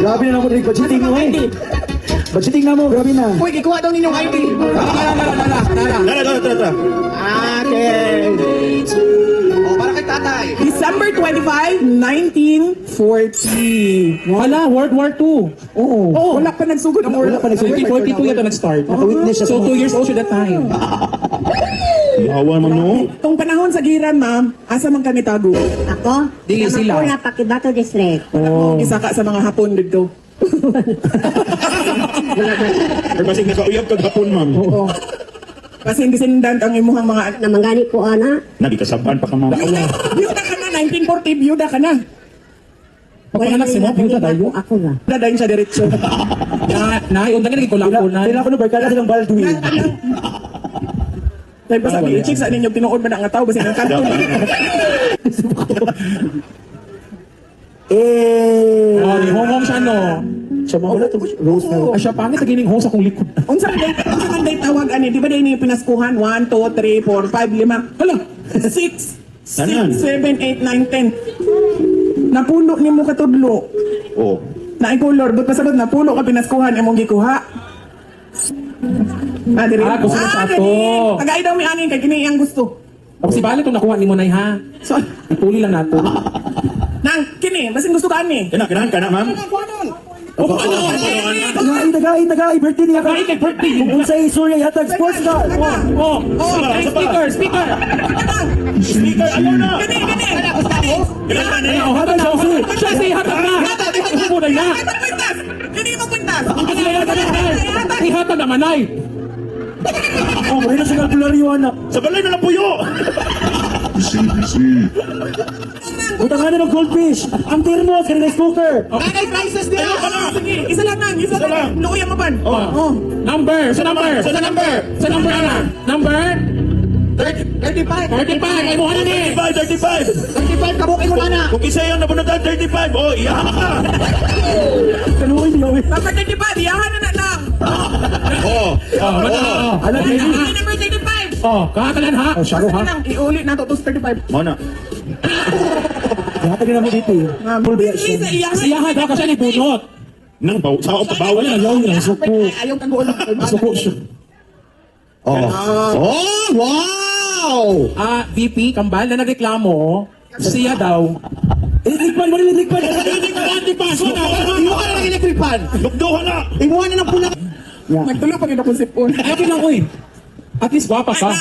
Grabe na mo rin, budgeting mo eh. Budgeting na mo, grabe na. Uy, ikuha daw ninyong ID. Tara. Okay. O, para kay tatay. December 25, 1940. Wala, World War II. Oo. Wala pa nagsugod ang Wala pa nagsugod. 1942 yata nag-start. Naka-witness siya So sa 2 years old siya that time. Yawa man no. Itong panahon sa giran, ma'am, asa man kami tago? Ako? Dili sila. Namakula, Pakibato District. Oh. Isaka sa mga hapon dito. Pero kasi nakauyab kag hapon, ma'am. Oo. Kasi hindi sindan ang imuhang mga... Namangani po, ana. Nagikasabaan pa ka, ma'am. Byuda ka na, 1940, byuda ka na. Pagkanak si mo, byuda tayo. Ako na. Dadayin siya diretso. Nay, undan ka naging kulang-kulan. Kailangan ko na barkada silang Baldwin. Dahil pa sabi, i-check sa ninyo, tinuod ba na nga tao, basta ng kanto. Oh, ni Hong siya no. Siya mga wala itong rose na. Ay, siya pangit, naging host akong likod. Unsa man day tawag ani, di ba day ni pinaskuhan 1 2 3 4 5 5. Hala, 6 Tanan. 7 8 9 10. Napuno nimo katudlo. Oh. Na color, but pasabot napuno ka pinaskuhan imong gikuha. Diri. Gusto mo sa ato. Tagay daw mi anin kay kini iyang gusto. Tapos si Bale itong nakuha ni mo na ha. So, Ipuli lang nato. nang kini, basin gusto ka ani. Kanahan ka na, ma'am. Tagay, birthday niya. Ay, kay birthday. Kung sa'y Surya Yatag Sports Car. Oh, speaker. Speaker, ayaw na. Kini. Kanahan na yan. Oh, hatag siya. Siya si hatag na. Upo na na. Kwintas. Kini mo kwintas. Kasi hatag na. Si hatag naman ay. Oh, mahina siya kalkularyo, anak. Sa balay na lang puyo. Utang nga na ng goldfish. Ang thermos, kanina scooter. Tagay prices niya. Sige, isa lang. Luya mo ban. Oh. Number. Sa number ana. Number 35. 35. Ay mo na ni. 35. 35, kabukin mo na. Kung isa yung nabunutan, 35. Oh, iyaha ka. Kaluoy niyo. Number 35, iyahan na lang. Oh. Alam niyo. Number 35. Oh, katalan ha. Oh, syaro ha. Iulit na to 35. Mana? Yatag na mo dito. Full reaction. Please, iyahan. Siya daw kasi ni bunot. Nang sa ako pabawal na. Ayaw niya. Suko. Ayaw kang gulo. Suko siya. Oh, wow! VP, kambal na nagreklamo. Siya daw. Electric pan, wala electric pan. Imuha ka na ng electric fan. Lugduha na. Imuha na ng pula. Nagtulo pag ito kung sipon. Ayaw lang, uy. At least gwapa ka.